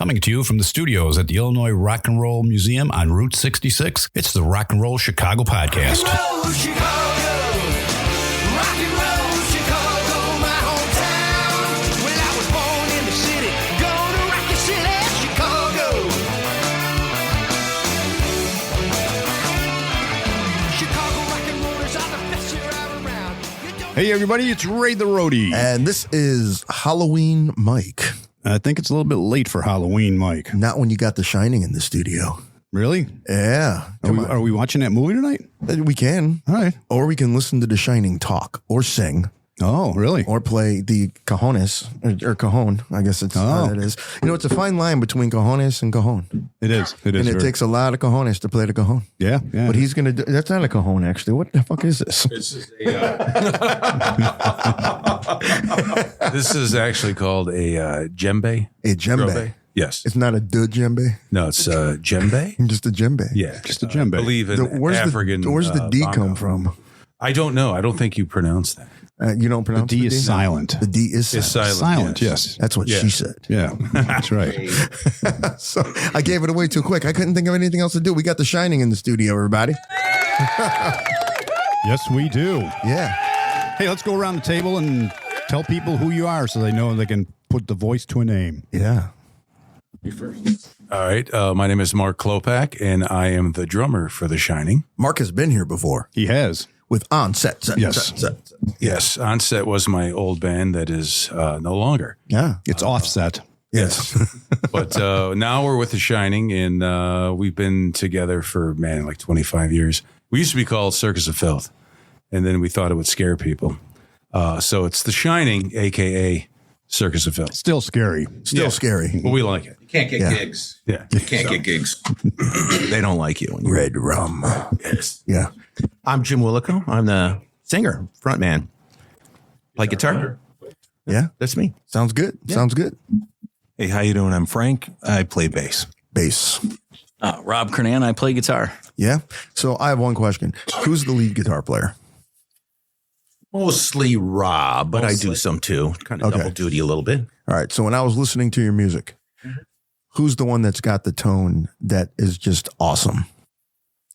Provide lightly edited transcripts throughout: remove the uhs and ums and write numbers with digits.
Coming to you from the studios at the Illinois Rock and Roll Museum on Route 66, it's the Rock and Roll Chicago podcast. Rock and roll Chicago, my hometown. Well, I was born in the city, gonna rock your city, Chicago. Chicago rock and rollers are the best you're ever around. Hey, everybody, it's Ray the Roadie. And this is Halloween Mike. I think it's a little bit late for Halloween, Mike. Not when you got The Shining in the studio. Really? Yeah. Are we watching that movie tonight? We can. All right. Or we can listen to The Shining talk or sing. Oh, really? Or play the cajones or cajon. I guess it's how it is. You know, it's a fine line between cajones and cajon. It is. It is. And it takes a lot of cajones to play the cajon. Yeah. Yeah. But he's going to do, that's not a cajon, actually. What the fuck is this? This is this is actually called a djembe. A djembe. Grobe. Yes. It's not a djembe. No, it's djembe. Just a djembe. Yeah. Just a djembe. I believe in Where's African. the D bongo. come from? I don't know. I don't think you pronounce that. You don't The pronounce D is silent. The D is silent. It's silent. Silent, yes. That's what she said. Yeah, that's right. So I gave it away too quick. I couldn't think of anything else to do. We got The Shining in the studio, everybody. Yes, we do. Yeah. Hey, let's go around the table and tell people who you are so they know they can put the voice to a name. Yeah. All right. My name is Mark Klopak, and I am the drummer for The Shining. Mark has been here before He has. with Onset. Yes. Yes. Onset was my old band that is no longer. Yeah. It's offset. Yes. But now we're with The Shining, and we've been together for, like 25 years. We used to be called Circus of Filth, and then we thought it would scare people. So it's The Shining, a.k.a. Circus of Filth. Still scary. Still scary. But we like it. You can't get gigs. Yeah. You can't get gigs. They don't like you. When Red rum. Yes. Yeah. I'm Jim Willico. I'm the singer, frontman. Play guitar. Yeah. That's me. Sounds good. Sounds good. Hey, how you doing? I'm Frank. I play bass. Bass. Rob Kernan, I play guitar. Yeah. So I have one question. Who's the lead guitar player? Mostly Rob, but I do some too. Kind of Okay. double duty a little bit. All right. So when I was listening to your music, who's the one that's got the tone that is just awesome?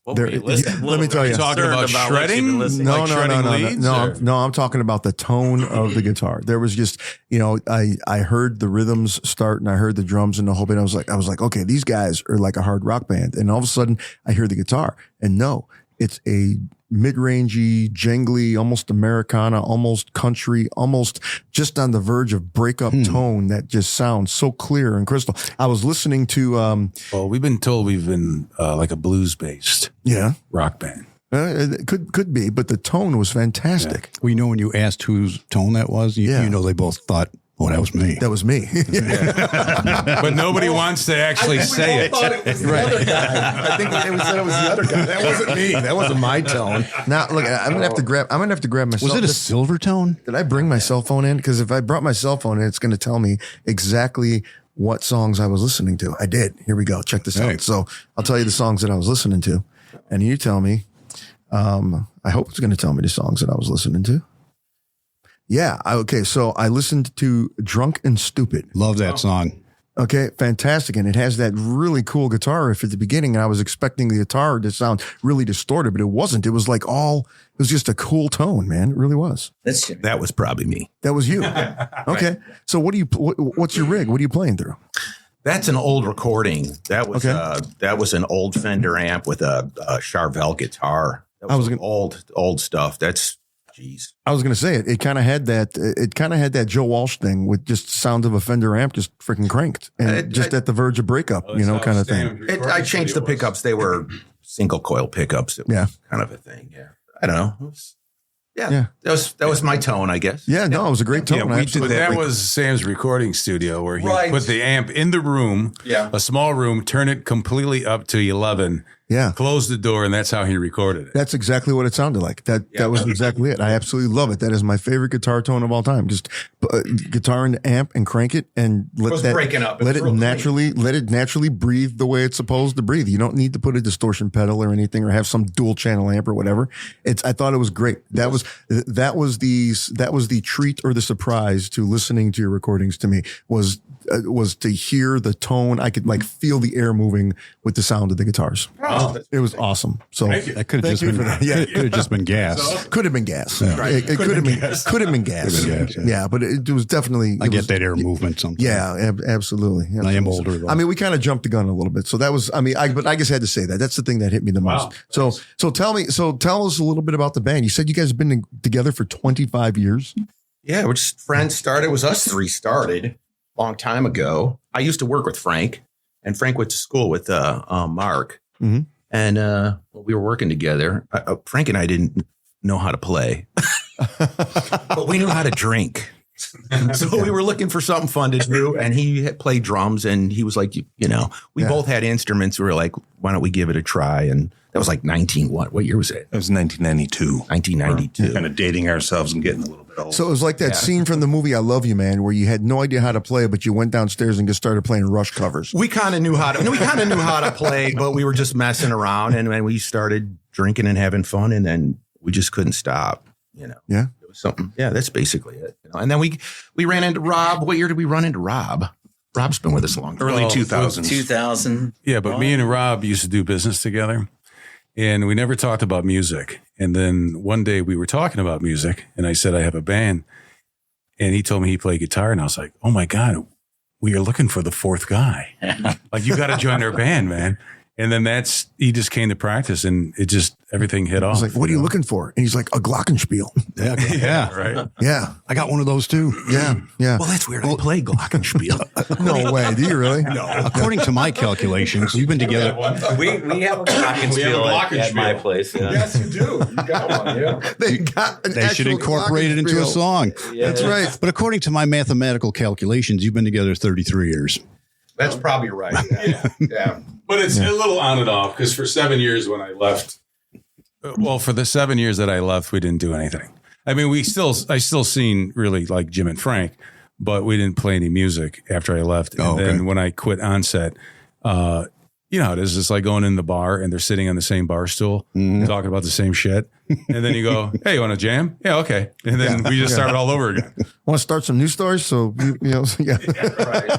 What There- were you listening? let me tell you. Talking about what you've been shredding? listening. No, Like no, no, shredding no, leads, no, or- no. I'm talking about the tone of the guitar. There was just, I heard the rhythms start and I heard the drums and the whole bit. I was like, okay, these guys are like a hard rock band. And all of a sudden I hear the guitar and no, it's a mid-rangey, jangly, almost Americana, almost country, almost just on the verge of breakup tone that just sounds so clear and crystal. I was listening to, Well, we've been told we've been like a blues-based rock band. it could be, but the tone was fantastic. We know when you asked whose tone that was, you know they both thought, oh, that was me. That was me. But nobody wants to actually say it. It was the other guy. I think we said it was the other guy. That wasn't me. That wasn't my tone. Now, look, I'm gonna have to grab my. Was it a silver tone? Did I bring my cell phone in? Because if I brought my cell phone in, it's going to tell me exactly what songs I was listening to. I did. Here we go. Check this Hey. out. So I'll tell you the songs that I was listening to, and you tell me. I hope it's going to tell me the songs that I was listening to. Yeah. Okay. So I listened to "Drunk and Stupid." Love that song. Okay, fantastic. And it has that really cool guitar riff at the beginning. And I was expecting the guitar to sound really distorted, but it wasn't. It was like it was just a cool tone, man. It really was. That was probably me. That was you. Okay. So what's your rig? What are you playing through? That's an old recording. That was Okay. that was an old Fender amp with a Charvel guitar. That was old stuff. That's jeez. I was going to say it kind of had that Joe Walsh thing with just sound of a Fender amp just freaking cranked and at the verge of breakup, kind of thing. I changed the pickups. They were single coil pickups. It was kind of a thing. Yeah. I don't know. It was, that was my tone, I guess. Yeah, no, it was a great tone. Yeah, that was Sam's recording studio where he put the amp in the room, a small room, turn it completely up to 11, close the door, and that's how he recorded it. That's exactly what it sounded like. That was exactly it. I absolutely love it. That is my favorite guitar tone of all time. Just guitar and amp and crank it and let it naturally breathe the way it's supposed to breathe. You don't need to put a distortion pedal or anything or have some dual channel amp or whatever. I thought it was great. That was the treat or the surprise to listening to your recordings to me was was to hear the tone. I could like feel the air moving with the sound of the guitars. It was awesome. So That could have just been could have just been gas. Could have been gas. Yeah. It could have been gas. Could have been gas. Yeah, but it was definitely. I get that air movement sometimes. Yeah, absolutely. I am older, though. I mean, we kind of jumped the gun a little bit. So that was. I mean, but I just had to say that. That's the thing that hit me the most. So tell us a little bit about the band. You said you guys have been together for 25 years. Yeah, we're just friends started. It was us three started a long time ago. I used to work with Frank, and Frank went to school with Mark. Mm-hmm. And we were working together. Frank and I didn't know how to play, but we knew how to drink. So we were looking for something fun to do, and he had played drums, and he was like, we both had instruments. We were like, why don't we give it a try? And that was like what year was it? It was 1992. 1992. Kind of dating ourselves and getting a little bit old. So it was like that scene from the movie I Love You, Man, where you had no idea how to play, but you went downstairs and just started playing Rush covers. We kind of knew how to play, but we were just messing around, and then we started drinking and having fun, and then we just couldn't stop. Yeah. It was something. Yeah, that's basically it. And then we ran into Rob. What year did we run into Rob? Rob's been with us a long time. Early 2000s. 2000. Yeah, but me and Rob used to do business together, and we never talked about music. And then one day we were talking about music, and I said I have a band, and he told me he played guitar, and I was like, oh my God, we are looking for the fourth guy. Like, you got to join our band, man. And then he just came to practice, and it just, everything hit I off. was like, what are you looking for? And he's like, a glockenspiel. Yeah. Right. Yeah. I got one of those too. Yeah. Yeah. Well, that's weird. I play glockenspiel. No way. Do you really? No. According to my calculations, you've been together. We have a glockenspiel at my place. Yeah. Yes, you do. You got one. Yeah. They should incorporate it into a song. That's right. But according to my mathematical calculations, you've been together 33 years. That's probably right. Yeah. But it's a little on and off, because for 7 years when I left, for the 7 years that I left, we didn't do anything. I mean, I still seen really like Jim and Frank, but we didn't play any music after I left. And then when I quit Onset, you know how it is. It's like going in the bar and they're sitting on the same bar stool, talking about the same shit. And then you go, hey, you want to jam? Yeah, okay. And then we just started all over again. Want to start some news stories? So, Right.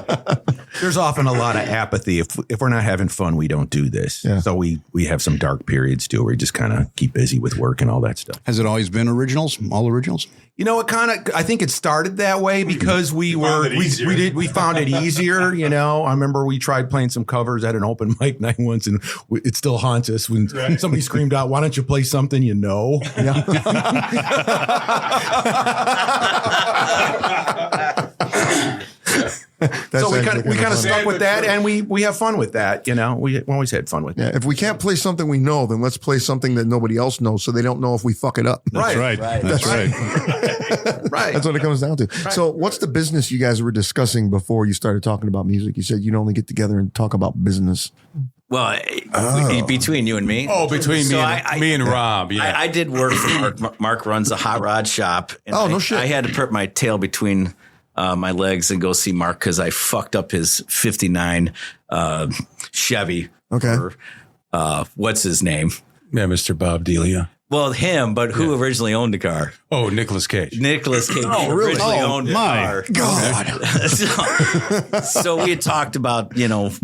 There's often a lot of apathy. If we're not having fun, we don't do this. Yeah. So we have some dark periods too, where we just kind of keep busy with work and all that stuff. Has it always been originals? All originals? I think it started that way because we found it easier. I remember we tried playing some covers at an open mic night once, and it still haunts us when somebody screamed out, "Why don't you play something you know?" Yeah. So we kind of stuck with that, and we have fun with that. We always had fun with that. Yeah, if we can't play something we know, then let's play something that nobody else knows, so they don't know if we fuck it up. That's right. That's right. Right. That's what it comes down to. Right. So what's the business you guys were discussing before you started talking about music? You said you'd only get together and talk about business. Well, between you and me. Oh, between me and Rob. Yeah. I did work for Mark. Mark runs a hot rod shop. And no shit. I had to put my tail between my legs and go see Mark because I fucked up his 59 Chevy. Okay. For, what's his name? Yeah, Mr. Bob Delia. Well, him, but who originally owned the car? Oh, Nicolas Cage. Nicolas Cage originally owned the car. God. So we had talked about,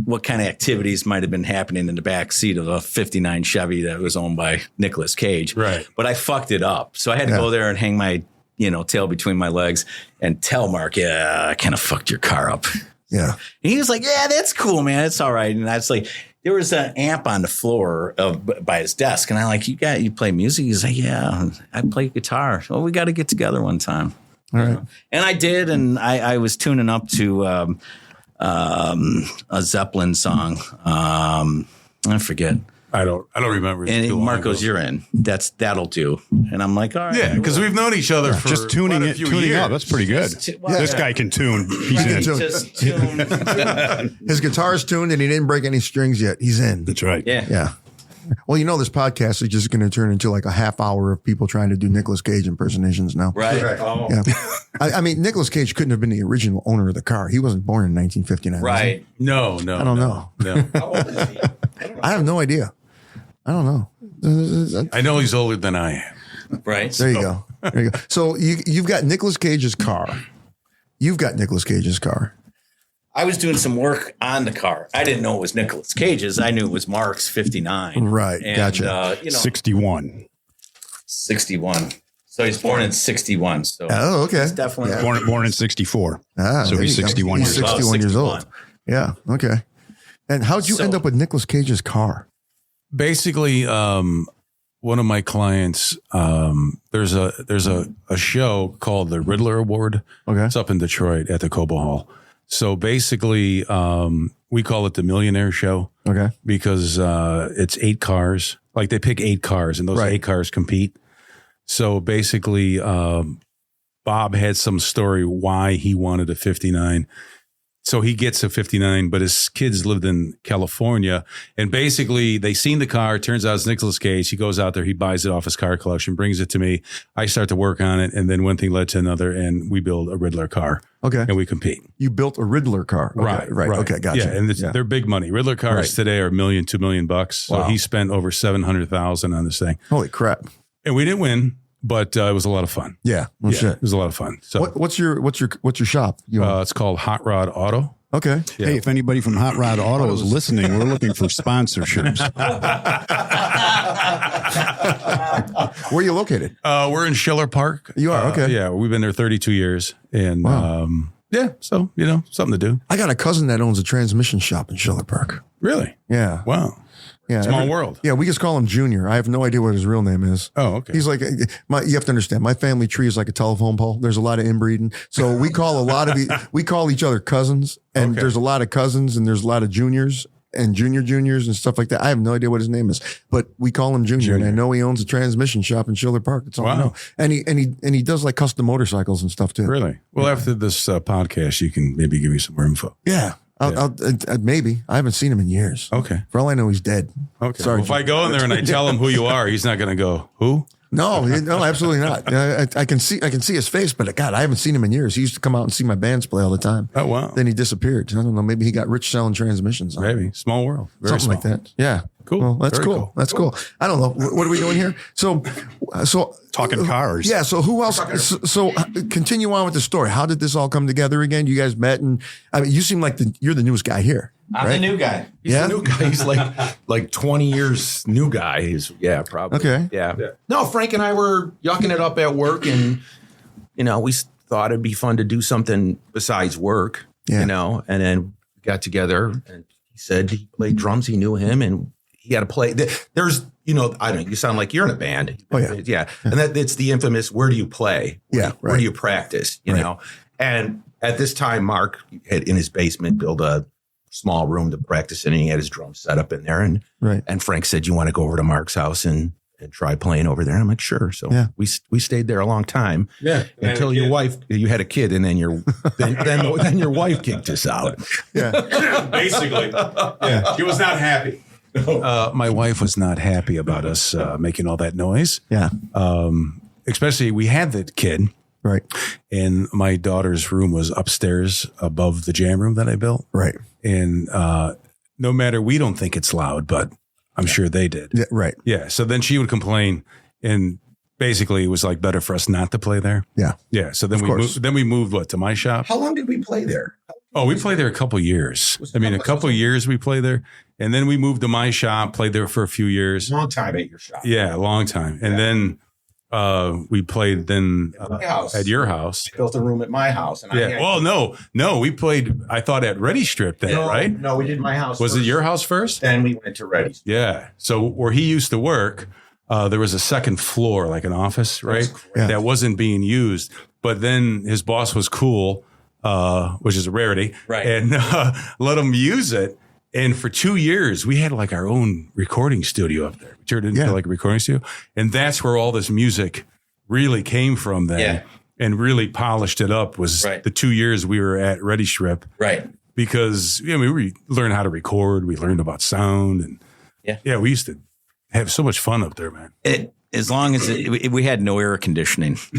what kind of activities might have been happening in the back seat of a 59 Chevy that was owned by Nicolas Cage. Right. But I fucked it up. So I had to go there and hang my, tail between my legs and tell Mark, I kind of fucked your car up. Yeah. And he was like, yeah, that's cool, man. It's all right. And I was like, there was an amp on the floor by his desk. And I'm like, you play music? He's like, yeah, I play guitar. Well, we got to get together one time. All right. And I did. And I was tuning up to a Zeppelin song. I forget. I don't remember. And Mark goes, you're in. That'll do. And I'm like, all right. Yeah, because we've known each other for just tuning years. up. That's pretty good. This guy can tune. He's in. Just tune. His guitar's tuned and he didn't break any strings yet. He's in. That's right. Yeah. Yeah. Well, this podcast is just going to turn into like a half hour of people trying to do Nicolas Cage impersonations now. Right. Oh. Yeah. I mean, Nicolas Cage couldn't have been the original owner of the car. He wasn't born in 1959. Right. No. I don't know. No. How old is he? I have no idea. I don't know. I know he's older than I am. Right. There you go. There you go. So you've got Nicolas Cage's car. I was doing some work on the car. I didn't know it was Nicolas Cage's. I knew it was Mark's 59. Right. And, Gotcha. 61. 61. So he's born in 61. So Oh, okay. he's definitely Born in 64. Ah, So there he's you go. 61 He's years old. 61 years 61. old. Yeah. Okay. And how'd you So- end up with Nicolas Cage's car? Basically, one of my clients, there's a show called the Riddler Award. Okay. It's up in Detroit at the Cobo Hall. So basically, we call it the Millionaire Show Okay. because it's 8 cars. Like they pick 8 cars, and those Right. 8 cars compete. So basically, Bob had some story why he wanted a 59. So he gets a 59, but his kids lived in California. And basically, they seen the car. It turns out it's Nicolas Cage. He goes out there. He buys it off his car collection, brings it to me. I start to work on it. And then one thing led to another, and we build a Riddler car. Okay. And we compete. You built a Riddler car. Okay. Right. Okay. Gotcha. Yeah, and they're big money. Riddler cars Right. today are $1 million, $2 million bucks. So Wow. he spent over $700,000 on this thing. Holy crap. And we didn't win, but it was a lot of fun. Yeah. Well, Yeah, shit. it was a lot of fun. So What's your shop? You own? it's called Hot Rod Auto. Okay. Yeah. Hey, if anybody from Hot Rod Auto is listening, we're looking for sponsorships. Where are you located? We're in Schiller Park. You are? Okay. Yeah, we've been there 32 years, and Wow. yeah, so something to do. I got a cousin that owns a transmission shop in Schiller Park. Really? Yeah. Wow. Yeah. Small world. Yeah. We just call him Junior. I have no idea what his real name is. Oh, okay. He's like, you have to understand, my family tree is like a telephone pole. There's a lot of inbreeding. So we call we call each other cousins, and Okay. there's a lot of cousins and there's a lot of juniors and juniors and stuff like that. I have no idea what his name is, but we call him Junior. And I know he owns a transmission shop in Schiller Park. That's all I Wow. know. And he does like custom motorcycles and stuff too. Really? Well, after this podcast, you can maybe give me some more info. Yeah. I'll maybe. I haven't seen him in years. Okay. For all I know, he's dead. Okay. Sorry. Well, if I go in there and I tell him who you are, he's not going to go, who? No, absolutely not. I can see his face, but God, I haven't seen him in years. He used to come out and see my bands play all the time. Oh, wow. Then he disappeared. I don't know. Maybe he got rich selling transmissions. Maybe. Small world. Very Something small. like that. Yeah. Cool. Well, that's Very cool. cool. That's cool. I don't know. What are we doing here? So Talking cars. Yeah. So who else? So continue on with the story. How did this all come together again? You guys met, and I mean, you seem like you're the newest guy here. I'm the new guy. He's Yeah? a new guy. He's like 20 years new guy. He's probably. Okay. Yeah. No, Frank and I were yucking it up at work, and we thought it'd be fun to do something besides work. Yeah. And then we got together, and he said he played drums. He knew him, and he had to play. There's, I don't know. You sound like you're in a band. Oh, yeah. Yeah. And it's the infamous, where do you play? Where right. do you practice? You know? And at this time, Mark had in his basement built a small room to practice in, and he had his drum set up in there. And Right. and Frank said, you want to go over to Mark's house and try playing over there? And I'm like, sure. So Yeah. we stayed there a long time. Yeah. Until you had a kid, and then then your wife kicked us out. Yeah. Basically. Yeah. She was not happy. My wife was not happy about us making all that noise. Yeah. Especially we had the kid, Right. and my daughter's room was upstairs above the jam room that I built. Right. And no matter, we don't think it's loud, but I'm sure they did. Yeah. Right. Yeah. So then she would complain, and basically it was like better for us not to play there. Yeah. Yeah. So then we moved to my shop. How long did we play there? Oh, we played there a couple years. I mean, a couple years we played there, and then we moved to my shop, played there for a few years. Long time at your shop. Yeah, a long time. And then we played my house. at your house. Built a room at my house. And Yeah. Well, no, we played, I thought, at Ready Strip then, right? No, we did my house. Was it first. your house first? Then we went to Ready. Yeah. So where he used to work, there was a second floor, like an office, right? Yeah. That wasn't being used. But then his boss was cool, which is a rarity, Right. and let him use it. And for 2 years, we had like our own recording studio up there. We turned it into Yeah. like a recording studio. And that's where all this music really came from then. Yeah. And really polished it up was Right. the 2 years we were at Ready Strip. Right. Because we learned how to record. We learned about sound. And Yeah. we used to have so much fun up there, man. And as long as we had no air conditioning, so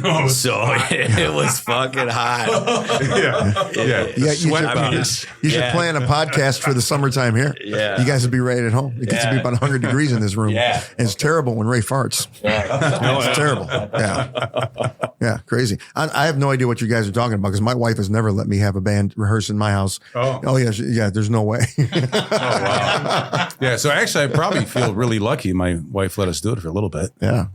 it was fucking hot. Yeah, you should plan a podcast for the summertime here. Yeah. You guys would be right at home. It gets to be about 100 degrees in this room. Yeah. And it's terrible when Ray farts. It's terrible. Yeah, crazy. I have no idea what you guys are talking about because my wife has never let me have a band rehearse in my house. Oh yeah, there's no way. Wow. Yeah, so actually I probably feel really lucky my wife let us do it for a little bit. Yeah.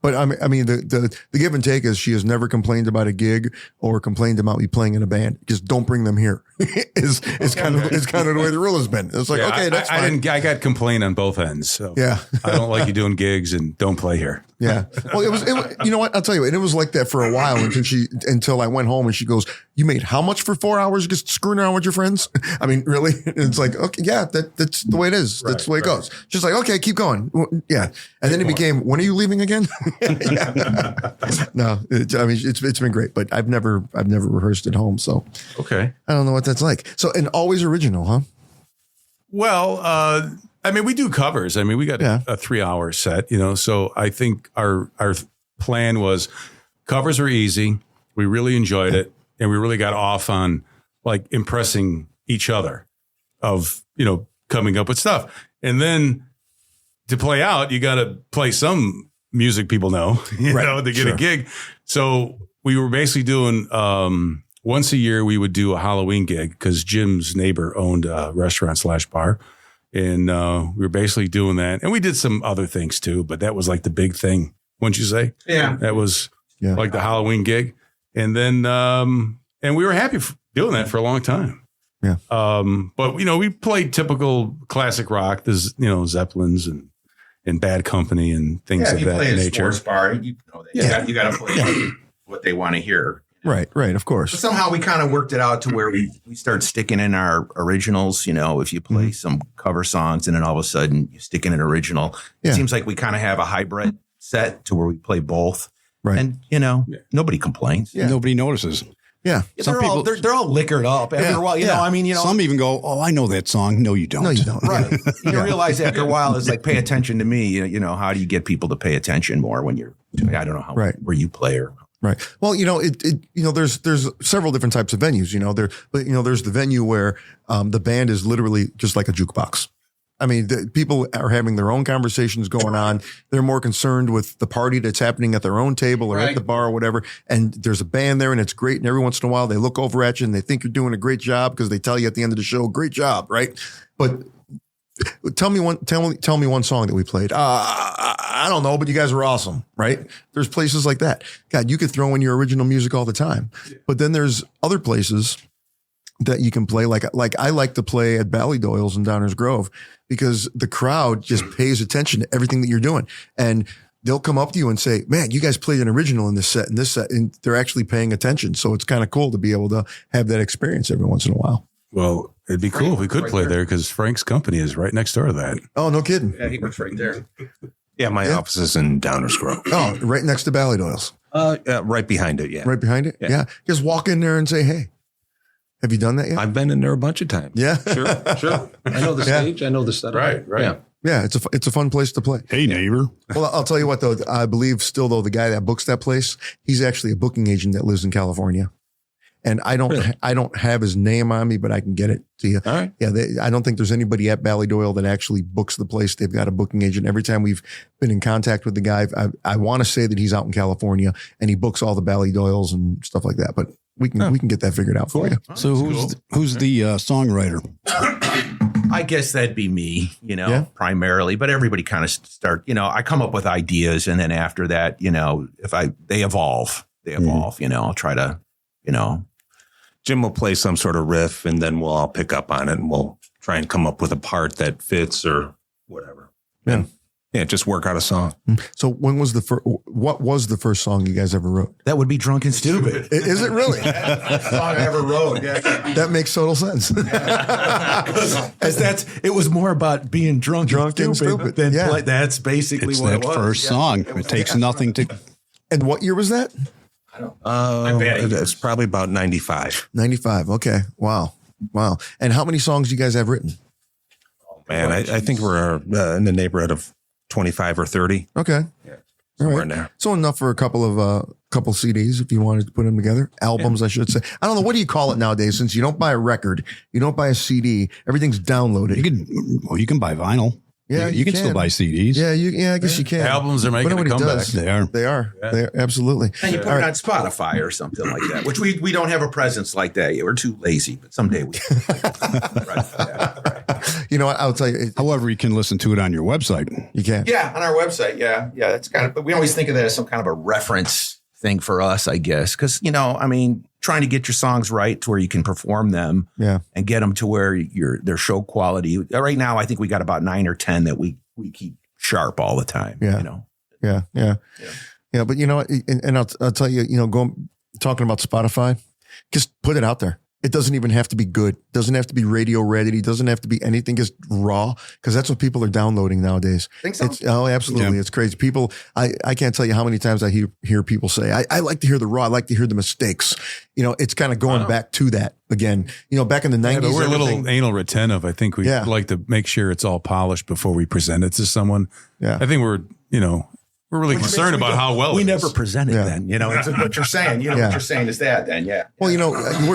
But I mean, the give and take is she has never complained about a gig or complained about me playing in a band. Just don't bring them here. It's kind of the way the rule has been. It's like, okay, that's fine. I got complained on both ends. So Yeah. I don't like you doing gigs and don't play here. Yeah. Well, it was, you know what? I'll tell you, and it was like that for a while until I went home and she goes, you made how much for 4 hours just screwing around with your friends? I mean, really? It's like, okay, yeah, that's the way it is. That's the way it goes. She's like, okay, keep going. Yeah. And then it became, when are you leaving again? No, I mean, it's been great, but I've never rehearsed at home. So Okay. I don't know what that's like. So, and always original, huh? Well, I mean, we do covers. I mean, we got a 3-hour set, so I think our plan was covers were easy. We really enjoyed it. And we really got off on like impressing each other of, coming up with stuff. And then to play out, you got to play some music people know, to get a gig. So we were basically doing, once a year, we would do a Halloween gig because Jim's neighbor owned a restaurant/bar. And we were basically doing that. And we did some other things too, but that was like the big thing, wouldn't you say? Yeah. That was like the Halloween gig. And then, and we were happy doing that for a long time. Yeah. But, we played typical classic rock. There's, Zeppelins and Bad Company and things of that nature. Sports bar, you got to play what they want to hear. Right, of course. But somehow we kind of worked it out to where we start sticking in our originals. If you play some cover songs and then all of a sudden you stick in an original, it seems like we kind of have a hybrid set to where we play both. Right. And, nobody complains. Yeah. Nobody notices. Yeah. They're all liquored up after a while. You know, I mean, some even go, oh, I know that song. No, you don't. No, you don't. Right. You realize after a while, it's like, pay attention to me. How do you get people to pay attention more when you're, I don't know how, where you play or. Right. Well, there's several different types of venues, there's the venue where the band is literally just like a jukebox. I mean, people are having their own conversations going on. They're more concerned with the party that's happening at their own table or at the bar or whatever. And there's a band there and it's great. And every once in a while they look over at you and they think you're doing a great job because they tell you at the end of the show, great job. Right. But tell me one song that we played. I don't know, but you guys were awesome. Right. There's places like that. God, you could throw in your original music all the time, but then there's other places that you can play. Like I like to play at Ballydoyle's in Downers Grove because the crowd just pays attention to everything that you're doing. And they'll come up to you and say, man, you guys played an original in this set and this set, and they're actually paying attention. So it's kind of cool to be able to have that experience every once in a while. Well, it'd be cool if we could play there because Frank's company is right next door to that. Oh, no kidding. Yeah, he works right there. Yeah, my office is in Downers Grove. Oh, right next to Ballydoyle's. Right behind it, yeah. Right behind it? Yeah. Just walk in there and say, hey. Have you done that yet? I've been in there a bunch of times. Yeah. Sure. I know the stage. I know the setup. Right. Yeah, it's a fun place to play. Hey, neighbor. Well, I'll tell you what, though. I believe still, though, the guy that books that place, he's actually a booking agent that lives in California. And I don't have his name on me, but I can get it to you. All right. Yeah, I don't think there's anybody at Ballydoyle that actually books the place. They've got a booking agent. Every time we've been in contact with the guy, I want to say that he's out in California and he books all the Ballydoyles and stuff like that. But we can get that figured out for you. So who's the songwriter? I guess that'd be me, primarily, but everybody kind of start, I come up with ideas and then after that, they evolve, I'll try to, Jim will play some sort of riff and then we'll all pick up on it and we'll try and come up with a part that fits or whatever. Yeah, just work out a song. So what was the first song you guys ever wrote? That would be Drunk and Stupid. Is it really? Song I ever wrote. Yeah. That makes total sense. It was more about being drunk and stupid than play. That's basically it's what that it was. first song. It takes nothing to. And what year was that? I don't know. It's probably about 95. 95. Okay. Wow. And how many songs do you guys have written? Man, I think we're in the neighborhood of 25 or 30. Okay. Yeah. somewhere in there. So enough for a couple CDs if you wanted to put them together. Albums, I should say. I don't know. What do you call it nowadays? Since you don't buy a record, you don't buy a CD, everything's downloaded. You can buy vinyl. Yeah, you can still buy CDs. Yeah, I guess you can. Albums are making a comeback. They are. They are. Absolutely. And you put it on Spotify or something like that, which we don't have a presence like that. We're too lazy, but someday we right. You know what? I'll tell you. However, you can listen to it on your website. You can. Yeah, on our website. Yeah. That's kind of, but we always think of that as some kind of a reference thing for us, I guess. Because, trying to get your songs right to where you can perform them and get them to where they're show quality. Right now, I think we got about 9 or 10 that we keep sharp all the time. Yeah. Yeah. But and I'll tell you, talking about Spotify, just put it out there. It doesn't even have to be good. It doesn't have to be radio ready. It doesn't have to be anything, just raw, because that's what people are downloading nowadays. Think so? Absolutely. Yeah. It's crazy. People, I can't tell you how many times I hear people say, I like to hear the raw. I like to hear the mistakes. It's kind of going back to that again. Back in the 90s. But we're a little anal retentive. I think we like to make sure it's all polished before we present it to someone. Yeah. I think we're really concerned about how well we never presented then. It's what you're saying. What you're saying is that then, yeah. Well,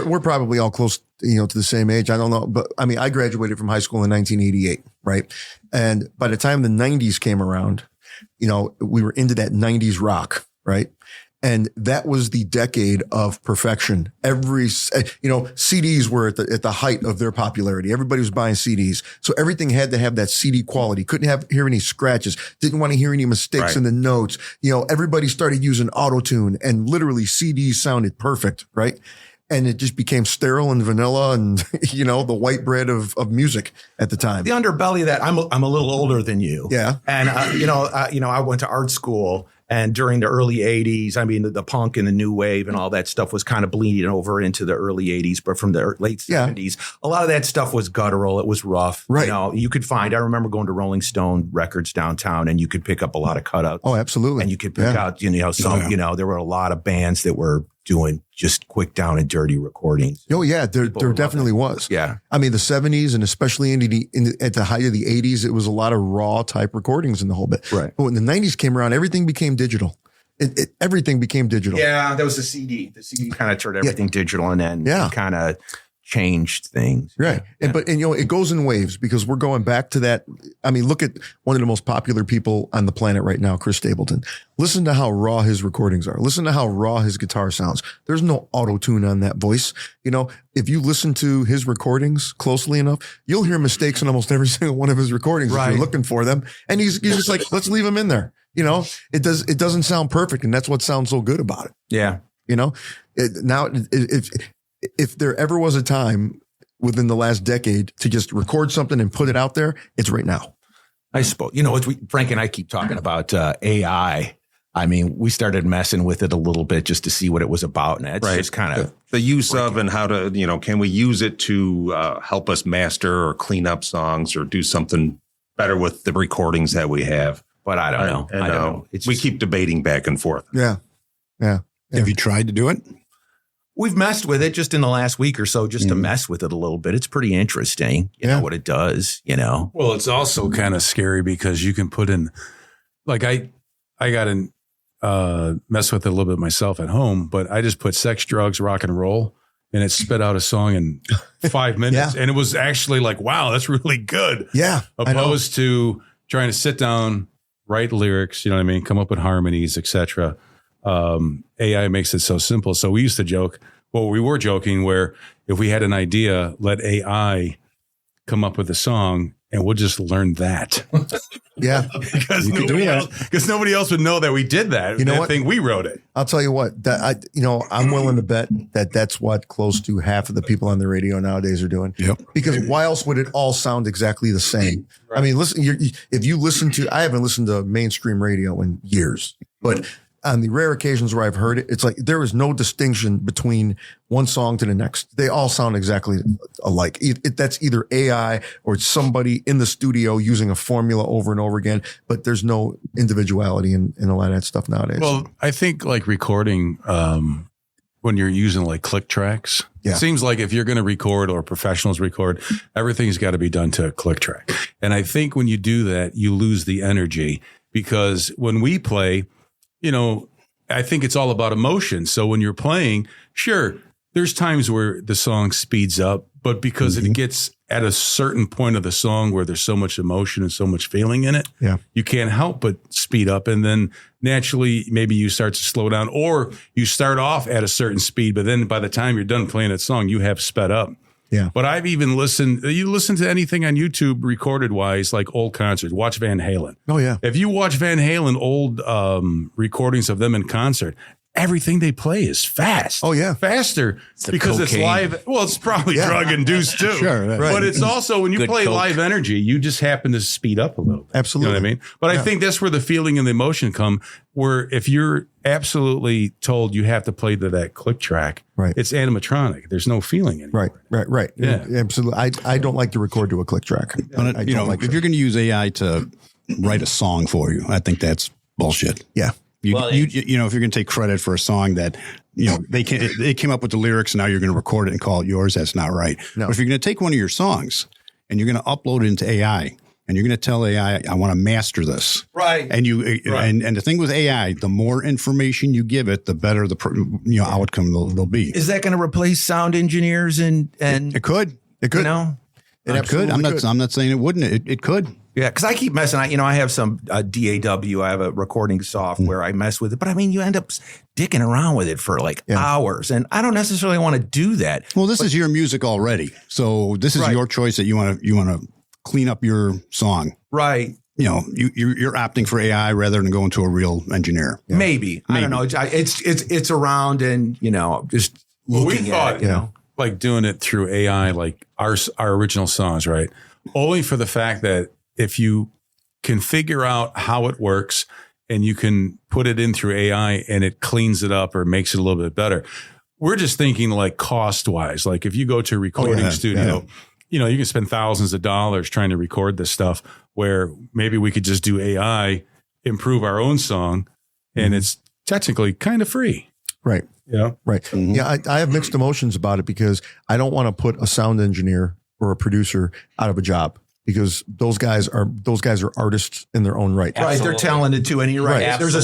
we're probably all close, to the same age. I don't know, but I graduated from high school in 1988, right? And by the time the 90s came around, we were into that 90s rock, right? And that was the decade of perfection. CDs were at the height of their popularity. Everybody was buying CDs. So everything had to have that CD quality. Couldn't hear any scratches. Didn't want to hear any mistakes in the notes. Everybody started using auto-tune and literally CDs sounded perfect, right? And it just became sterile and vanilla and, the white bread of music at the time. The underbelly of that, I'm a little older than you. Yeah. And, I went to art school. And during the early 80s, the punk and the new wave and all that stuff was kind of bleeding over into the early 80s. But from the late 70s, a lot of that stuff was guttural. It was rough. Right. You could find, I remember going to Rolling Stone Records downtown and you could pick up a lot of cutouts. Oh, absolutely. And you could pick out, there were a lot of bands that were doing just quick down and dirty recordings. Oh yeah, there definitely was. Yeah. The 70s and especially at the height of the 80s, it was a lot of raw type recordings in the whole bit. Right. But when the 90s came around, everything became digital. Everything became digital. Yeah, that was the CD. The CD kind of turned everything digital and then kind of changed things. Right. Yeah. And it goes in waves because we're going back to that. Look at one of the most popular people on the planet right now, Chris Stapleton. Listen to how raw his recordings are. Listen to how raw his guitar sounds. There's no auto-tune on that voice. If you listen to his recordings closely enough, you'll hear mistakes in almost every single one of his recordings if you're looking for them. And he's just like, let's leave him in there. It doesn't sound perfect. And that's what sounds so good about it. Yeah. If there ever was a time within the last decade to just record something and put it out there, it's right now. I suppose, Frank and I keep talking about AI. We started messing with it a little bit just to see what it was about. And it's just kind of the use of and how to, can we use it to help us master or clean up songs or do something better with the recordings that we have? But I don't know. I don't know. We keep debating back and forth. Yeah. Have you tried to do it? We've messed with it just in the last week or so, just to mess with it a little bit. It's pretty interesting, you know, what it does, Well, it's also kind of scary because you can put in, like I got in, mess with it a little bit myself at home, but I just put sex, drugs, rock and roll, and it spit out a song in 5 minutes. And it was actually like, wow, that's really good. Yeah. Opposed to trying to sit down, write lyrics, come up with harmonies, etc. AI makes it so simple. So we used to joke, we were joking where if we had an idea, let AI come up with a song and we'll just learn that. Yeah. Because nobody else would know that we did that. I think we wrote it. I'll tell you what, I'm willing to bet that that's what close to half of the people on the radio nowadays are doing. Yep. Because why else would it all sound exactly the same? Right. Listen, if you listen to, I haven't listened to mainstream radio in years, but on the rare occasions where I've heard it, it's like there is no distinction between one song to the next. They all sound exactly alike. That's either AI or it's somebody in the studio using a formula over and over again, but there's no individuality in a lot of that stuff nowadays. Well, I think like recording, when you're using like click tracks, it seems like if you're going to record or professionals record, everything's got to be done to a click track. And I think when you do that, you lose the energy because when we play, I think it's all about emotion. So when you're playing, sure, there's times where the song speeds up, but because it gets at a certain point of the song where there's so much emotion and so much feeling in it, you can't help but speed up. And then naturally, maybe you start to slow down, or you start off at a certain speed, but then by the time you're done playing that song, you have sped up. Yeah. But I've even you listen to anything on YouTube recorded wise, like old concerts, watch Van Halen. Oh, yeah. If you watch Van Halen, old recordings of them in concert, everything they play is fast. Oh, yeah. Faster because it's live. Well, it's probably drug induced too. Sure. Right. But it's also when you Good play Coke. live energy, you just happen to speed up a little bit. Absolutely. You know what I mean? But I think that's where the feeling and the emotion come, where if you're absolutely told you have to play to that click track, Right. it's animatronic. There's no feeling anymore. Right. Yeah. Absolutely. I don't like to record to a click track. But, I don't like if that. you're going to use AI to write a song for you, I think that's bullshit. Yeah. If you're going to take credit for a song that, they came up with the lyrics and now you're going to record it and call it yours, that's not right. No. But if you're going to take one of your songs and you're going to upload it into AI and you're going to tell AI, I want to master this. Right. And and the thing with AI, the more information you give it, the better the outcome they'll be. Is that going to replace sound engineers and It could. It could. you know? It could. I'm not saying it wouldn't. It could. Yeah, because I keep messing. I have some DAW. I have a recording software. I mess with it, but I mean, you end up dicking around with it for like hours, and I don't necessarily want to do that. Well, this is your music already, so this is your choice that you want to clean up your song. Right. You're opting for AI rather than going to a real engineer. Maybe. I don't know. It's around, and just looking We thought, at it. like doing it through AI, like our original songs, right? Only for the fact that if you can figure out how it works and you can put it in through AI and it cleans it up or makes it a little bit better. We're just thinking like cost wise, like if you go to a recording studio, you can spend thousands of dollars trying to record this stuff, where maybe we could just do AI, improve our own song, and it's technically kind of free. Right. Yeah. Right. Yeah. I have mixed emotions about it because I don't want to put a sound engineer or a producer out of a job, because those guys are artists in their own right. Right, they're talented too, and you're right. Right. There's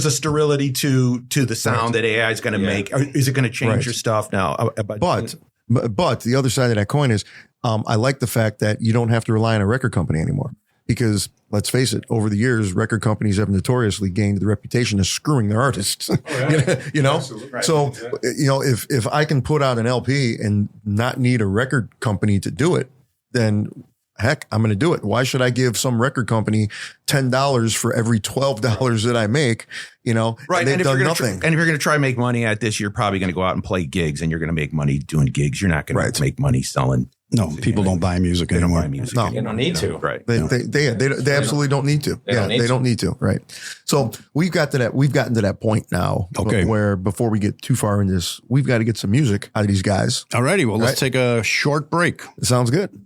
a sterility to the sound that AI is going to make. Is it going to change your stuff now? But the other side of that coin is, I like the fact that you don't have to rely on a record company anymore, because let's face it, over the years, record companies have notoriously gained the reputation of screwing their artists. Absolutely. Right. So if I can put out an LP and not need a record company to do it, then heck, I'm going to do it. Why should I give some record company $10 for every $12 that I make? Right. They've done nothing. And if you're going to try to make money at this, you're probably going to go out and play gigs, and you're going to make money doing gigs. You're not going to make money selling. No, people don't buy music They don't anymore. buy music. No. You don't need to. Right. They absolutely don't need to. They don't need to. Right. So we've gotten to that point now. Okay. Where before we get too far in this, we've got to get some music out of these guys. All righty. Well, let's take a short break. Sounds good.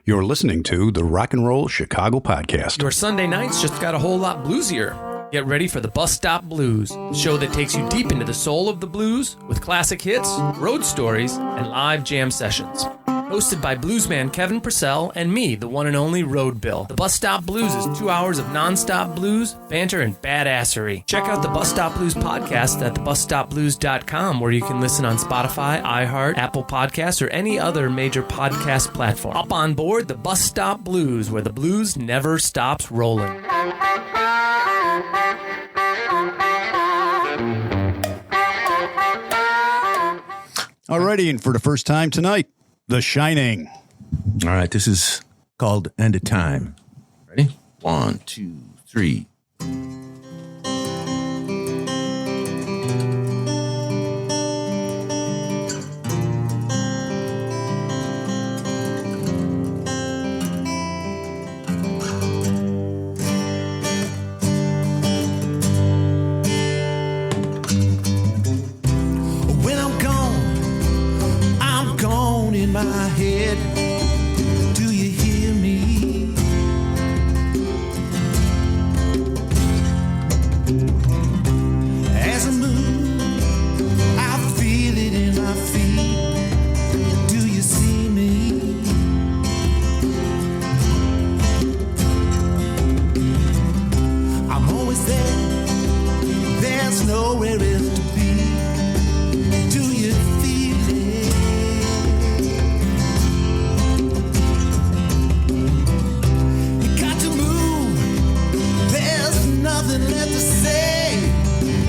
You're listening to the Rock and Roll Chicago Podcast. Your Sunday nights just got a whole lot bluesier. Get ready for the Bus Stop Blues, the show that takes you deep into the soul of the blues with classic hits, road stories, and live jam sessions. Hosted by bluesman Kevin Purcell and me, the one and only Road Bill. The Bus Stop Blues is 2 hours of nonstop blues, banter, and badassery. Check out the Bus Stop Blues podcast at thebusstopblues.com, where you can listen on Spotify, iHeart, Apple Podcasts, or any other major podcast platform. Up on board the Bus Stop Blues, where the blues never stops rolling. Alrighty, and for the first time tonight, The Shining. All right. This is called End of Time. Ready? 1, 2, 3. When I'm gone in my head. Do you hear me? nowhere else to be. Do you feel it? You got to move. There's nothing left to say.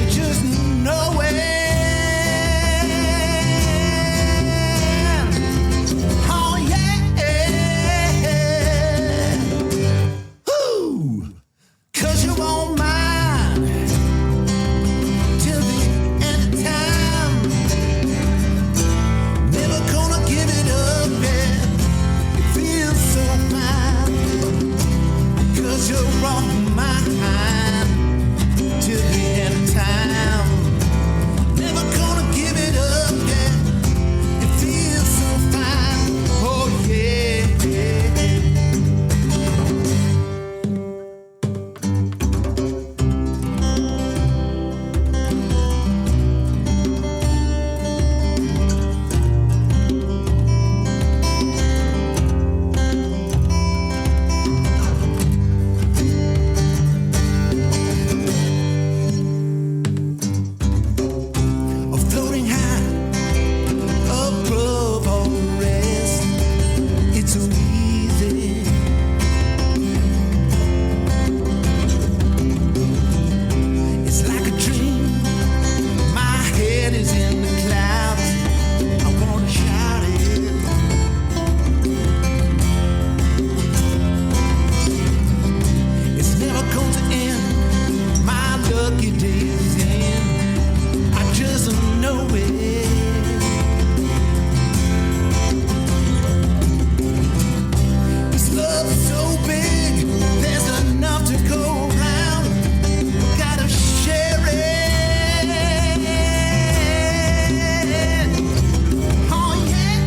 You just know it. Oh yeah. Woo. 'Cause you won't mind till the end of time. Never gonna give it up, man. It feels so fine. 'Cause you're on my mind till the end of time. Never gonna give it up, yeah. It feels so fine. Oh yeah. Of floating high above all the rest. It's so easy. It's like a dream. My head is in the clouds. I wanna shout it. It's never going to end. My lucky day is in. I just know it. This love is so big, there's enough to go around. Gotta share it. Oh yeah.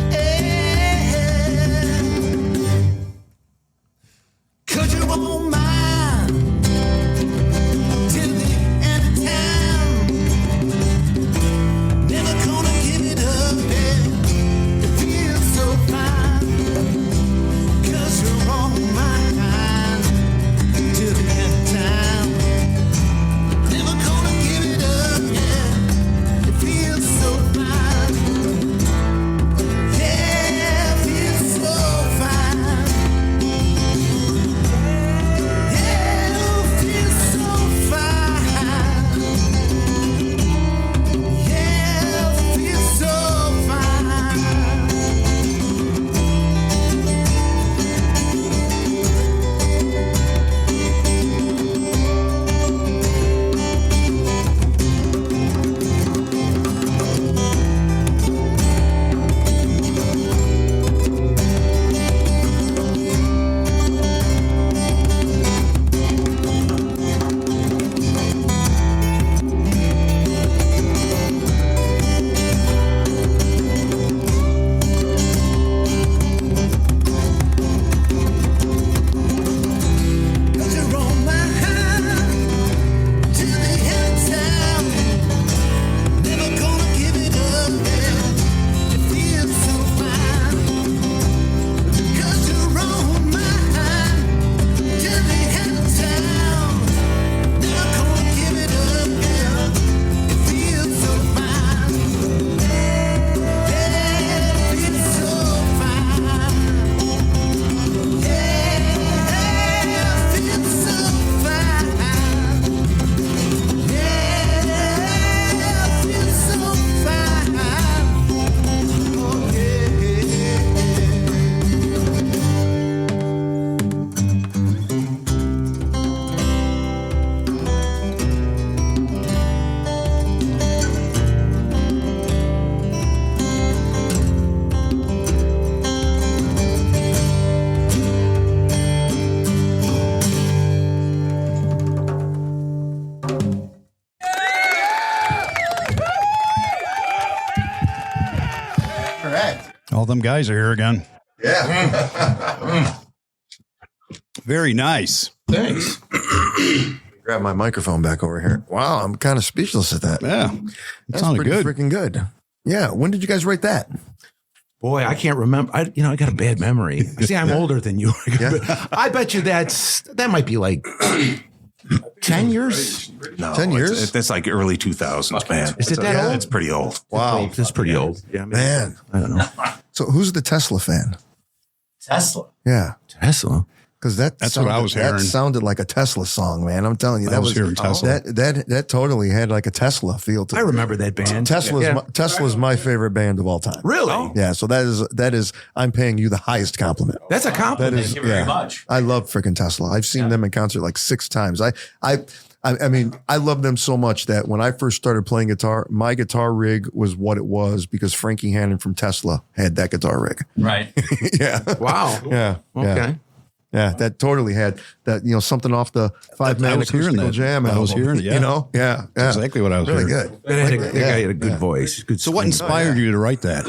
'Cause you won't mind till the end of time. Never gonna give it up, yeah. It feels so fine. 'Cause you're on my mind till the end of time. Never gonna give it up, yeah. It feels so fine. Yeah, it feels so fine. Yeah, it feels so fine. Yeah, it feels so fine. Cause you're on my mind till the end of time. Never gonna give it up, yeah. It feels so fine. Cause you're on my mind till the end of time. Never gonna give it up, yeah. It feels so fine. Yeah, it feels so fine. Yeah, it feels so fine. Yeah, it feels so fine. Oh All right. All them guys are here again. Yeah. Very nice. Thanks. Grab my microphone back over here. Wow, I'm kind of speechless at that. Yeah. It That's sounded pretty good. freaking good. Yeah. When did you guys write that? Boy, I can't remember. I got a bad memory. See, I'm older than you. Yeah. I bet you that might be like 10 years? No, 10 years? It's like early 2000s, man. Is it that Yeah, old? it's pretty old. Wow. That's pretty old. Yeah, Man. I don't know. So who's the Tesla fan? Tesla. Yeah. Tesla. Because That's what I was hearing. That sounded like a Tesla song, man. I'm telling you, I was hearing Tesla. That totally had like a Tesla feel to it. I remember that band. Tesla's my favorite band of all time. Really? Yeah. So that is I'm paying you the highest compliment. That's a compliment. That is, Thank you very much. I love freaking Tesla. I've seen them in concert like 6 times. I mean, I love them so much that when I first started playing guitar, my guitar rig was what it was because Frankie Hannon from Tesla had that guitar rig. Right. Yeah. Wow. Yeah. Okay. Yeah, that totally had that, something off the 5-man was hearing acoustical that. jam I album. was hearing it, yeah. Yeah. Exactly what I was Really hearing. good. That guy had a good voice. Good. So what inspired you to write that?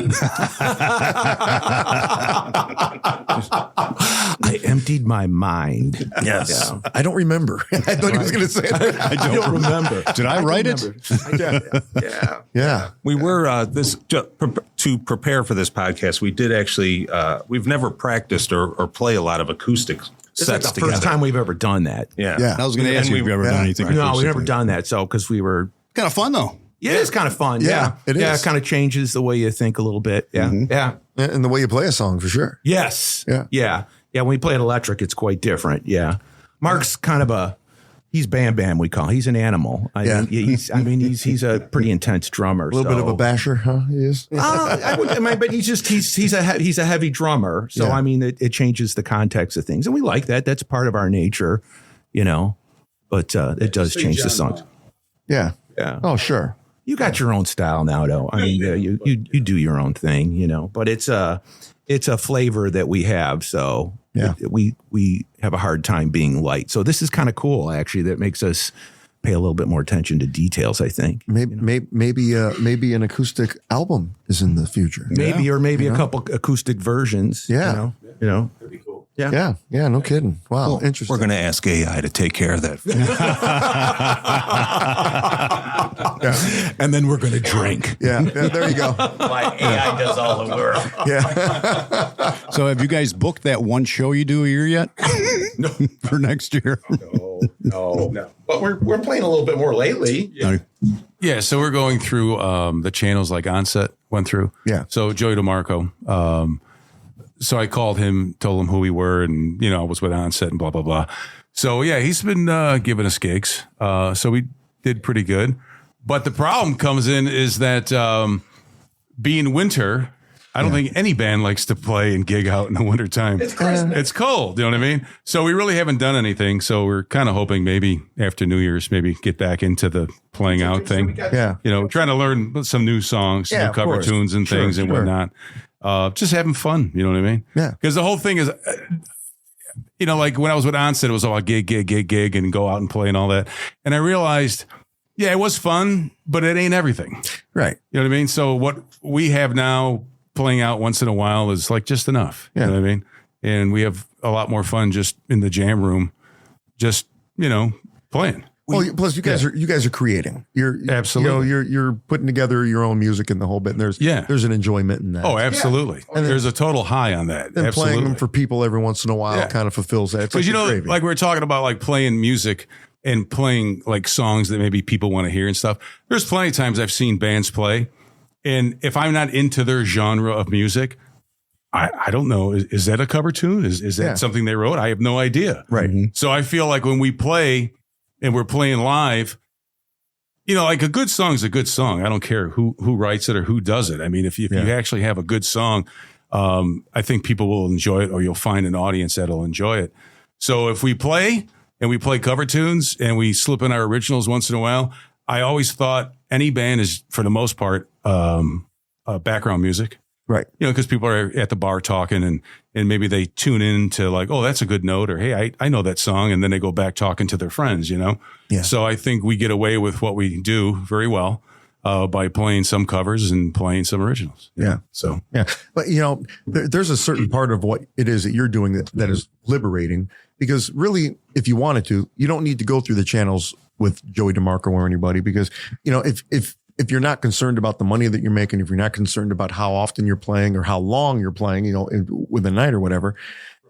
I emptied my mind. Yes. I don't remember. I thought he was going to say that. I don't remember. Did I write it? Yeah. Yeah. We were to prepare for this podcast. We did actually. We've never practiced or play a lot of acoustic This is sets the together. first time we've ever done that. Yeah. I was going to ask you if you ever done anything. No, we've never acoustically. done that. So, because we were. Kind of fun though. Yeah, it's kind of fun. Yeah, Yeah, it Yeah, is. it kind of changes the way you think a little bit. Yeah. Yeah. And the way you play a song, for sure. Yes. Yeah. Yeah. Yeah. When we play it electric, it's quite different. Yeah. Mark's kind of he's Bam Bam, we call. He's an animal. Yeah. He's a pretty intense drummer. A little bit of a basher, huh? He is. But he's a heavy drummer. So, Yeah. I mean, it changes the context of things. And we like that. That's part of our nature, but it does change the songs. Yeah. Yeah. Oh, sure. You got your own style now, though. I mean, you do your own thing, but it's a flavor that we have. So Yeah. we have a hard time being light. So this is kind of cool, actually. That makes us pay a little bit more attention to details, I think. Maybe an acoustic album is in the future. Maybe a couple acoustic versions. Yeah. That'd be cool. Yeah. Yeah. No kidding. Wow. Interesting. We're going to ask AI to take care of that. And then we're going to drink. Yeah. There you go. My AI does all the work. Yeah. So have you guys booked that one show you do a year yet? No. For next year? No. But we're playing a little bit more lately. Yeah, so we're going through the channels like Onset went through. Yeah. So Joey DeMarco. So I called him, told him who we were, and I was with Onset and blah blah blah. So yeah, he's been giving us gigs. So we did pretty good. But the problem comes in is that being winter, I don't think any band likes to play and gig out in the wintertime. It's cold, you know what I mean? So we really haven't done anything. So we're kind of hoping maybe after New Year's, maybe get back into the playing out thing. Yeah. Trying to learn some new songs, Yeah, new of cover course. tunes and things Sure, and sure. whatnot. Just having fun, you know what I mean? Yeah. Because the whole thing is, like when I was with Onset, it was all gig, and go out and play and all that. And I realized, yeah, it was fun, but it ain't everything. Right. You know what I mean? So what we have now playing out once in a while is like just enough. Yeah. You know what I mean? And we have a lot more fun just in the jam room, just, playing. Well, plus you guys are creating. You're Absolutely. You're putting together your own music and the whole bit. And there's an enjoyment in that. Oh, absolutely. And There's a total high on that. And Absolutely. playing them for people every once in a while Yeah. kind of fulfills that. It's Because like the gravy. like we were talking about, like playing music and playing like songs that maybe people want to hear and stuff. There's plenty of times I've seen bands play, and if I'm not into their genre of music, I don't know. Is that a cover tune? Is that something they wrote? I have no idea. Right. So I feel like when we play and we're playing live, like a good song is a good song. I don't care who writes it or who does it. I mean, if you actually have a good song, I think people will enjoy it, or you'll find an audience that'll enjoy it. So if we play and we play cover tunes and we slip in our originals once in a while, I always thought any band is, for the most part, background music. Right. Because people are at the bar talking and maybe they tune in to like, oh, that's a good note, or hey, I know that song. And then they go back talking to their friends, Yeah. So I think we get away with what we do very well by playing some covers and playing some originals. Yeah. So, Yeah. But, there's a certain part of what it is that you're doing that is liberating, because really, if you wanted to, you don't need to go through the channels with Joey DeMarco or anybody, because, if you're not concerned about the money that you're making, if you're not concerned about how often you're playing or how long you're playing, with a night or whatever,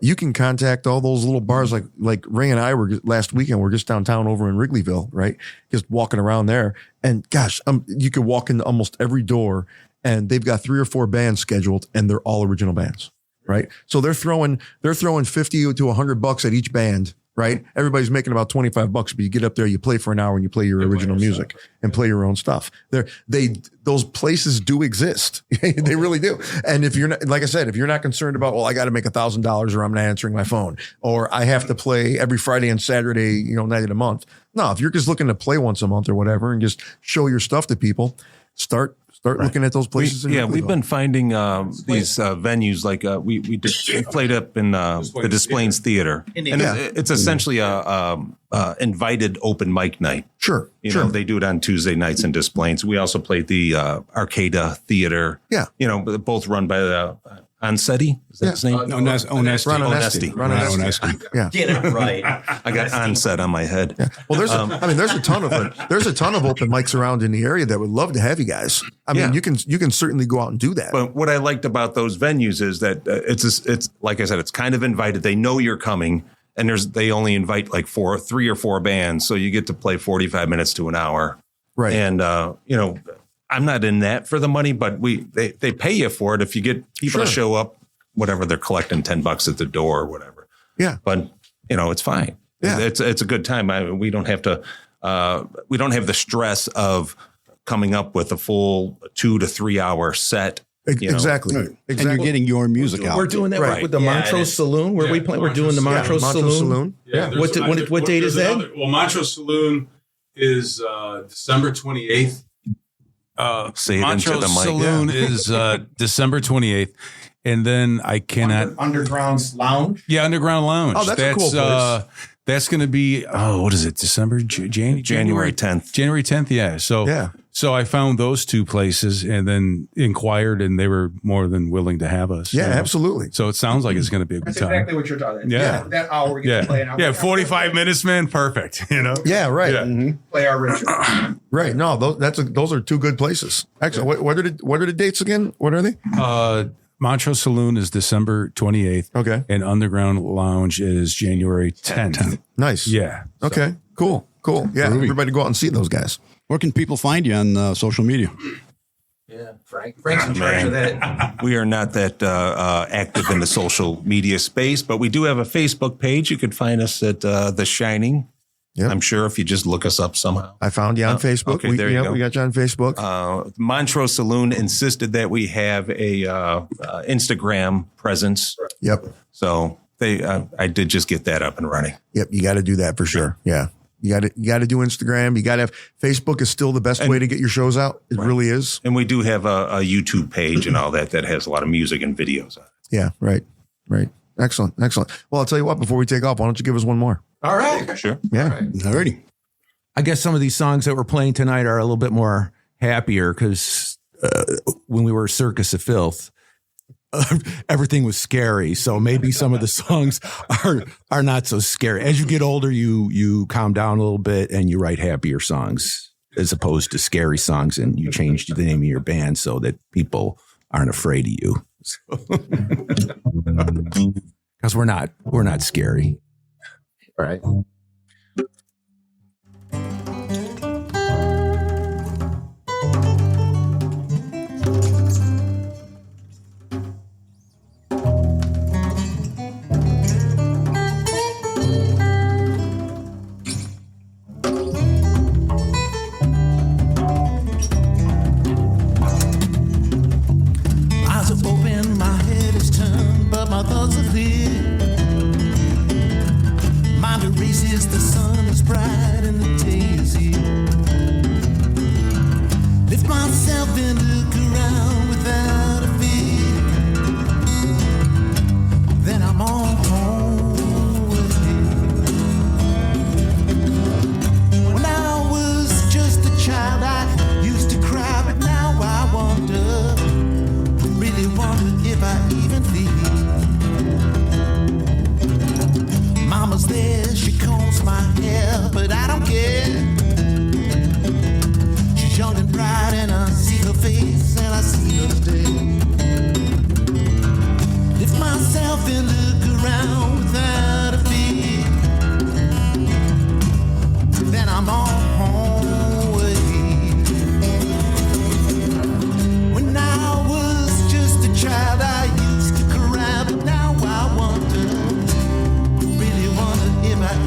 you can contact all those little bars like Ray and I were last weekend. We're just downtown over in Wrigleyville, right? Just walking around there. And gosh, you could walk into almost every door and they've got 3 or 4 bands scheduled and they're all original bands, right? So they're throwing $50 to $100 at each band, right? Everybody's making about $25, but you get up there, you play for an hour and you play your original music and play your own stuff. Those places do exist. They really do. And if you're not, like I said, if you're not concerned about, well, I got to make $1,000 or I'm not answering my phone or I have to play every Friday and Saturday, night of the month. No, if you're just looking to play once a month or whatever and just show your stuff to people, start looking at those places. We've been finding these venues like we played up in the Des Plaines Theater, and it's essentially a invited open mic night. Sure, They do it on Tuesday nights in Des Plaines. We also played the Arcada Theater. Yeah, both run by the Onsetti. Is that his name? Onesti. Ron Onesti. Yeah, Get it right. I got Onset on my head. Yeah. Well, there's a ton of open mics around in the area that would love to have you guys. I mean, you can certainly go out and do that. But what I liked about those venues is that it's like I said, it's kind of invited. They know you're coming, and they only invite like 3 or 4 bands, so you get to play 45 minutes to an hour. Right. And I'm not in that for the money, but they pay you for it if you get people to show up. Whatever, they're collecting $10 at the door or whatever. Yeah. But it's fine. Yeah. It's a good time. We don't have to. We don't have the stress of coming up with a full 2 to 3 hour set. Exactly. And you're getting your music out. We're doing that with the Montrose Saloon. Where we play? We're doing the Montrose Saloon. Yeah. What date is that? Montrose Saloon is December 28th. Say it into the mic. Saloon is December 28th. And then I cannot. Underground Lounge? Yeah, Underground Lounge. Oh, that's a cool place. That's going to be, what is it? December, January 10th. January 10th, yeah. So I found those 2 places and then inquired, and they were more than willing to have us. Yeah, absolutely. So it sounds like it's going to be a good time. Exactly what you're talking about. Yeah. That hour we get to play an hour. Yeah, 45 minutes, man. Perfect. Yeah, right. Yeah. Mm-hmm. Play our Richard. Right. No, those are 2 good places. Actually, what are the dates again? What are they? Montrose Saloon is December 28th. Okay. And Underground Lounge is January 10th. Nice. Yeah. Okay. Cool. Yeah. Groovy. Everybody go out and see those guys. Where can people find you on social media? Yeah, Frank's in charge of that. We are not that active in the social media space, but we do have a Facebook page. You could find us at The Shining. Yep. I'm sure if you just look us up somehow. I found you on Facebook. Okay, there you go. We got you on Facebook. Montrose Saloon insisted that we have a Instagram presence. Yep. So I did just get that up and running. Yep. You got to do that for sure. Yeah. You got to do Instagram. You got to have Facebook is still the best way to get your shows out. It really is. And we do have a YouTube page and all that has a lot of music and videos on it. Yeah. Right. Excellent. Well, I'll tell you what, before we take off, why don't you give us one more? All right. Sure. Yeah. Alrighty. I guess some of these songs that we're playing tonight are a little bit more happier because when we were Circus of Filth, everything was scary. So maybe some of the songs are not so scary. As you get older, you calm down a little bit and you write happier songs as opposed to scary songs, and you change the name of your band so that people aren't afraid of you. Because we're not scary. All right. Eyes are open, my head is turned, but my thoughts are clear. Mind erases, the sun is bright and the day is here. Lift myself and look around without a fear. Then I'm on home with you. When I was just a child, I used to cry, but now I wonder. Really wonder if I even feel. Mama's there, she combs my hair, but I don't care. She's young and bright, and I see her face, and I see her stare. Lift myself and look around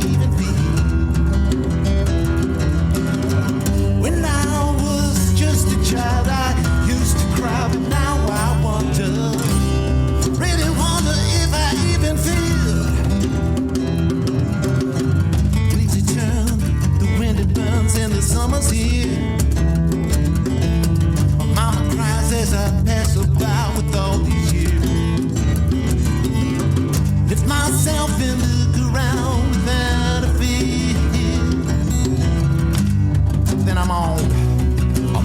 even feel. When I was just a child, I used to cry, but now I wonder, really wonder if I even feel. Leaves turn, the wind it burns, and the summer's here. My mama cries as I pass her by with all these years. Lift myself and look around without a fear. Then I'm on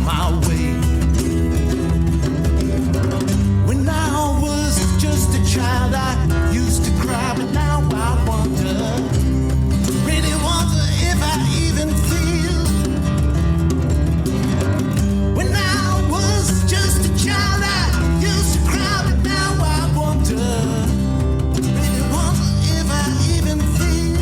my way. When I was just a child, I used to cry, but now I wonder, really wonder if I even feel. When I was just a child, I used to cry, but now I wonder, really wonder if I even feel.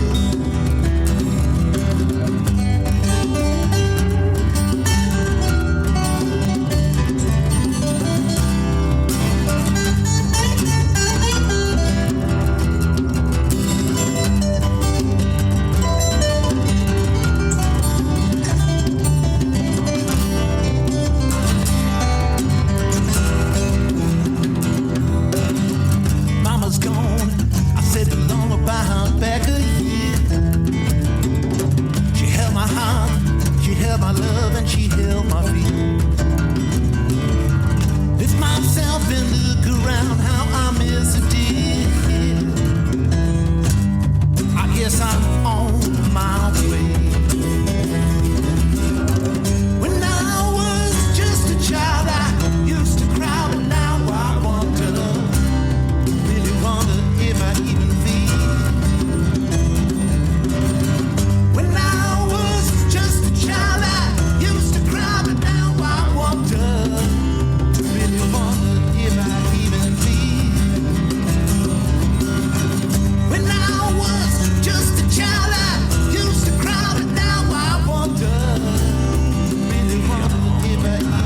Mama's gone. I said the lullaby back a year. She held my heart, she held my love, and she held my feet. Lift myself and look around, how I miss a dear. I guess I'm on my way. When I was just a child, I used to cry, but now I wonder, really wonder if I even feel. When I was just a child, I used to cry, but now I wonder, really wonder if I even feel. When I was just a child, I used to cry, but now I wonder, really wonder if I even feel.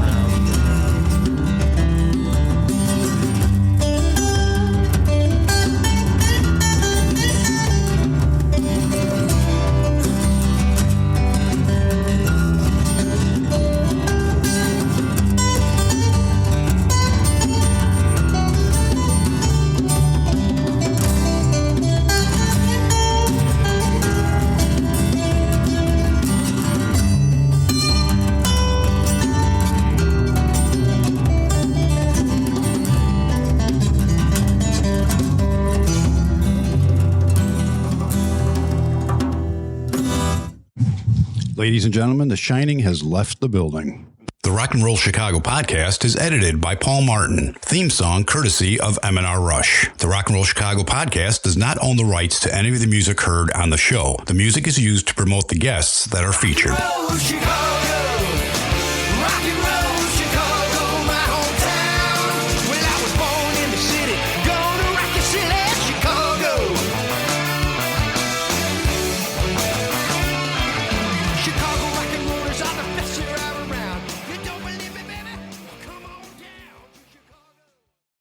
Ladies and gentlemen, The Shining has left the building. The Rock and Roll Chicago podcast is edited by Paul Martin. Theme song courtesy of M&R Rush. The Rock and Roll Chicago podcast does not own the rights to any of the music heard on the show. The music is used to promote the guests that are featured. Oh, Chicago.